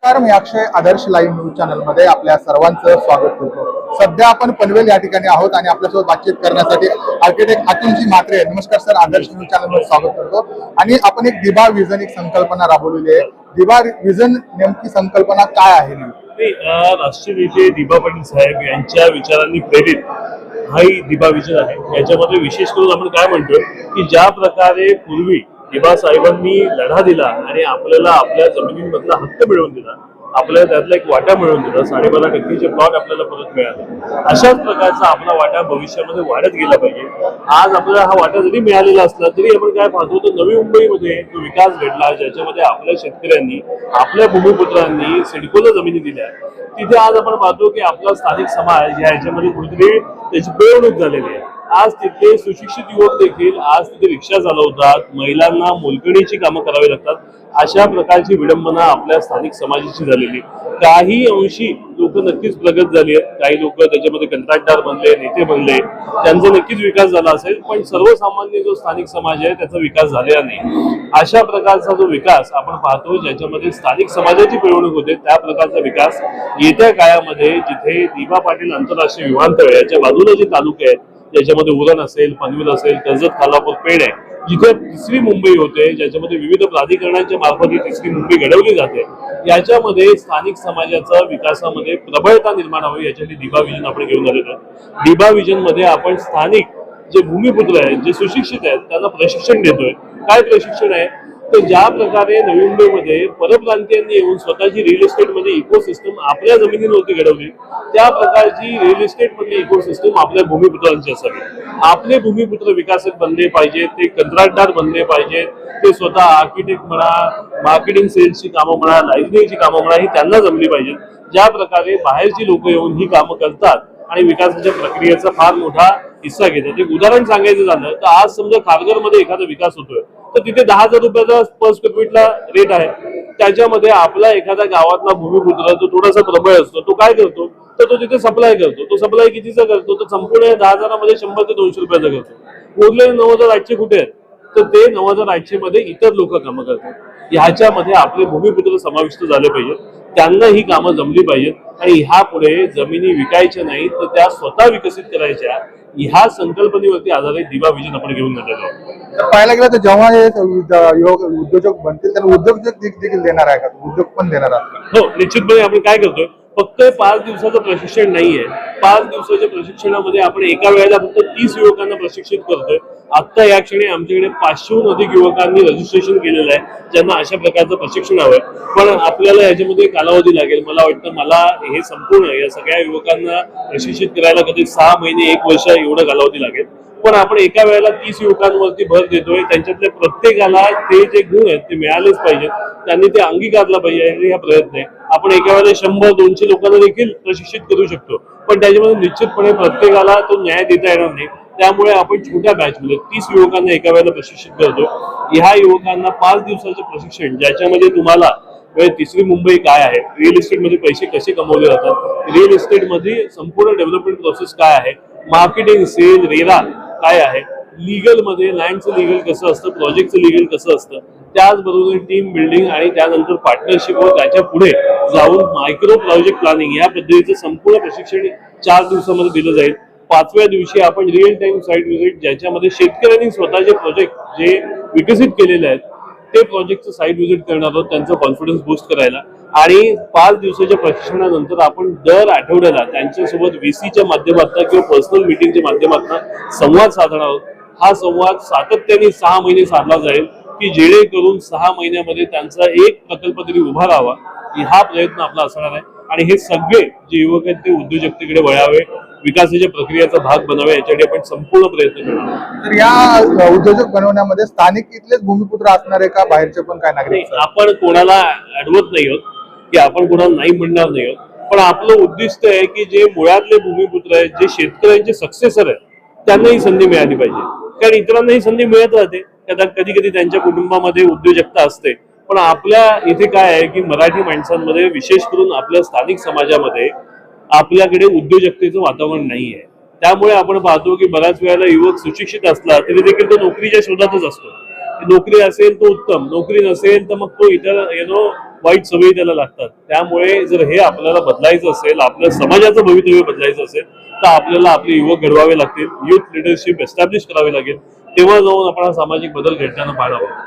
नमस्कार, मी अक्षय आदर्श live news channel मध्ये आपल्या सर्वांचं स्वागत करतो। सध्या आपण पनवेल या ठिकाणी आहोत आणि आपल्यासोबत बातचीत करण्यासाठी आर्किटेक्ट अतुलजी म्हात्रे। नमस्कार सर, आदर्श न्यूज चॅनल मध्ये स्वागत करतो। आणि आपण एक दिबा विजन एक संकल्पना राबवलेली आहे। दिबा विजन नेमकी संकल्पना काय आहे? राष्ट्रीय नेते दिबा पाटील साहेब यांच्या विचारांनी प्रेरित हाही दिबा विजन आहे। याच्यामध्ये विशेष करून आपण काय म्हणतोय की ज्या प्रकारे पूर्वी दिबा साहेबांनी लढा दिला आणि आपल्याला आपल्या जमिनींमधला हक्क मिळवून दिला, आपल्याला त्यातला एक वाटा मिळवून दिला, 12.5% प्लॉट आपल्याला परत मिळाले। अशाच प्रकारचा आपला वाटा भविष्यामध्ये वाढत गेला पाहिजे। आज आपल्याला हा वाटा जरी मिळालेला असला तरी आपण काय पाहतो तर नवी मुंबईमध्ये जो विकास घडला, ज्याच्यामध्ये आपल्या शेतकऱ्यांनी आपल्या भूमिपुत्रांनी सिडकोला जमिनी दिल्या, तिथे आज आपण पाहतो की आपला स्थानिक समाज याच्यामध्ये कुठेतरी त्याची पिळवणूक झालेली आहे। आज तिथे सुशिक्षित युवक देखील आज तिथे रिक्षा चालवतात, महिलांना मोलकणीची कामं करावी लागतात। अशा प्रकारची विडंबना आपल्या स्थानिक समाजाची झालेली। काही अंशी लोक नक्कीच प्रगत झाली आहेत, काही लोक त्याच्यामध्ये कंत्राटदार बनले, नेते बनले, त्यांचा नक्कीच विकास झाला असेल, पण सर्वसामान्य जो स्थानिक समाज आहे त्याचा विकास झालेला नाही। अशा प्रकारचा जो विकास आपण पाहतो ज्याच्यामध्ये स्थानिक समाजाची पिळवणूक होते, त्या प्रकारचा विकास येत्या काळामध्ये जिथे दिबा पाटील आंतरराष्ट्रीय विमानतळ याच्या बाजूला जे तालुके आहेत, ज्याच्यामध्ये उरण असेल, पनवेल असेल, कर्जत, खालापूर, पेण आहे, जिथे तिसरी मुंबई होते, ज्याच्यामध्ये विविध प्राधिकरणांच्या मार्फत ही तिसरी मुंबई घडवली जाते, याच्यामध्ये स्थानिक समाजाचा विकासामध्ये प्रबळता निर्माण व्हावी याच्यासाठी दिबा विजन आपण घेऊन आलेलो आहोत। दिबा विजन मध्ये आपण स्थानिक जे भूमिपुत्र आहेत, जे सुशिक्षित आहेत, त्यांना प्रशिक्षण देतोय। काय प्रशिक्षण आहे तर ज्या प्रकारे नवी मुंबईमध्ये परप्रांतीयांनी येऊन स्वतःची रिअल इस्टेट मध्ये इकोसिस्टम आपल्या जमिनींवरती घडवली, त्या प्रकारची रिअल इस्टेट मधली इकोसिस्टम आपल्या भूमिपुत्रांची असावी। आपले भूमिपुत्र विकासक बनले पाहिजेत, ते कंत्राटदार बनले पाहिजेत, ते स्वतः आर्किटेक्ट म्हणा, मार्केटिंग सेल्सची कामं म्हणा, लायसन्सची कामं म्हणा, ही त्यांना जमली पाहिजेत। ज्या प्रकारे बाहेरची लोक येऊन ही कामं करतात आणि विकासाच्या प्रक्रियेचा फार मोठा हिस्सा घेतात। एक उदाहरण सांगायचं झालं तर आज समजा खारघरमध्ये एखादा विकास होतोय तर तिथे 10,000 रुपयाचा पर स्क्वेअर फीटला रेट आहे। त्याच्यामध्ये आपला एखादा गावातला भूमिपुत्र जो थोडासा प्रबळ असतो, तो काय करतो तर तो तिथे सप्लाय करतो। तो सप्लाय कितीचा करतो तर संपूर्ण 10,000 मध्ये 100 ते 200 रुपयाचा करतो। उरलेले 9,800 कुठे आहेत तर ते 9,800 मध्ये इतर लोक कामं करतात। ह्याच्यामध्ये आपले भूमिपुत्र समाविष्ट झाले पाहिजेत, त्यांना ही कामं जमली पाहिजेत आणि ह्या पुढे जमिनी विकायच्या नाही तर त्या स्वतः विकसित करायच्या, ह्या संकल्पनेवरती आधारित दिबा विजन आपण घेऊन आलेलो आहोत। पाहायला गेलं तर जेव्हा हे उद्योजक बनतील त्यांना उद्योजक देखील देणार आहे का? उद्योग पण देणार आहे? हो, निश्चितपणे आपण काय करतोय, फक्त 5 दिवसाचं प्रशिक्षण नाहीये। 5 दिवसाच्या प्रशिक्षणामध्ये आपण एका वेळेला फक्त 30 युवकांना प्रशिक्षित करतोय। आता या क्षणी आमच्याकडे 500हून अधिक युवकांनी रजिस्ट्रेशन केलेलं आहे, ज्यांना अशा प्रकारचं प्रशिक्षण हवंय। पण आपल्याला याच्यामध्ये कालावधी लागेल। मला वाटतं मला हे संपूर्ण या सगळ्या युवकांना प्रशिक्षित करायला कधी 6 महिने 1 वर्ष एवढा कालावधी लागेल। पण आपण एका वेळेला 30 युवकांवरती भर देतोय, त्यांच्यातल्या प्रत्येकाला ते जे गुण आहेत ते मिळालेच पाहिजेत, त्यांनी ते अंगीकारला पाहिजे हा प्रयत्न आहे। आपण एका वेळेला 100-200 लोकांना देखील प्रशिक्षित करू शकतो, पण त्याच्यामध्ये निश्चितपणे प्रत्येकाला तो न्याय देता येणार नाही। त्यामुळे आपण छोट्या बॅचमध्ये 30 युवकांना एका वेळेला प्रशिक्षित करतो। ह्या युवकांना 5 दिवसाचं प्रशिक्षण, ज्याच्यामध्ये तुम्हाला तिसरी मुंबई काय आहे, रिअल इस्टेट मध्ये पैसे कसे कमवले जातात, रिअल इस्टेट मध्ये संपूर्ण डेव्हलपमेंट प्रोसेस काय आहे, मार्केटिंग, सेल, रेरा काय आहे, लीगल मध्ये लँडचं लीगल कसं असतं, प्रोजेक्टचं लीगल कसं असतं, त्याचबरोबर टीम बिल्डिंग आणि त्यानंतर पार्टनरशिप व त्याच्या पुढे जाऊन मायक्रो प्रोजेक्ट प्लॅनिंग या पद्धतीचं संपूर्ण प्रशिक्षण 4 दिवसामध्ये दिलं जाईल। 5व्या दिवशी आपण रिअल टाइम साईट व्हिजिट, ज्याच्यामध्ये शेतकऱ्यांनी स्वतःचे प्रोजेक्ट जे विकसित केलेले आहेत ते प्रोजेक्टचं साईट व्हिजिट करणार आहोत, त्यांचा कॉन्फिडन्स बूस्ट करायला। आणि 5 दिवसाच्या प्रशिक्षणानंतर आपण दर आठवड्याला त्यांच्यासोबत VCच्या माध्यमातून किंवा पर्सनल मीटिंगच्या माध्यमातून संवाद साधणार आहोत। हा संवाद सातत्याने 6 महिने साधला जाईल की जेणेकरून 6 महिन्यामध्ये त्यांचा एक प्रकल्प तरी उभा राहावा, हा प्रयत्न आपला असणार आहे। आणि हे सगळे जे युवक आहेत ते उद्योजकतेकडे वळावे, विकासाच्या प्रक्रियेचा भाग बनावे, याच्यासाठी आपण संपूर्ण प्रयत्न करणार। तर या उद्योजक बनवण्यामध्ये स्थानिक इथलेच भूमिपुत्र असणार आहे का बाहेरचे पण काय नागरिक? आपण कोणाला अडवत नाही आहोत की आपण कोणाला नाही म्हणणार नाही आहोत, पण आपलं उद्दिष्ट आहे की जे मुळातले भूमिपुत्र आहेत, जे शेतकऱ्यांचे सक्सेसर आहेत, त्यांना ही संधी मिळाली पाहिजे। कारण इतरांना ही संधी मिळत राहते, कधी कधी त्यांच्या कुटुंबामध्ये उद्योजकता असते, पण आपल्या इथे काय आहे की मराठी माणसांमध्ये विशेष करून आपल्या स्थानिक समाजामध्ये आपल्याकडे उद्योजकतेचं वातावरण नाही आहे। त्यामुळे आपण पाहतो की बऱ्याच वेळेला युवक सुशिक्षित असला तरी देखील तो नोकरीच्या शोधातच असतो। नोकरी असेल तो उत्तम, नोकरी नसेल तर मग तो इतर वाईट सवयी त्याला लागतात. त्यामुळे जर हे आपल्याला बदलायचं असेल, आपल्या समाजाचं भवितव्य बदलायचं असेल, तर आपल्याला आपले युवक घडवावे लागतील, युथ लिडरशिप एस्टॅब्लिश करावी लागेल. तेव्हा जाऊन आपण हा सामाजिक बदल घडताना पाहायला हवा.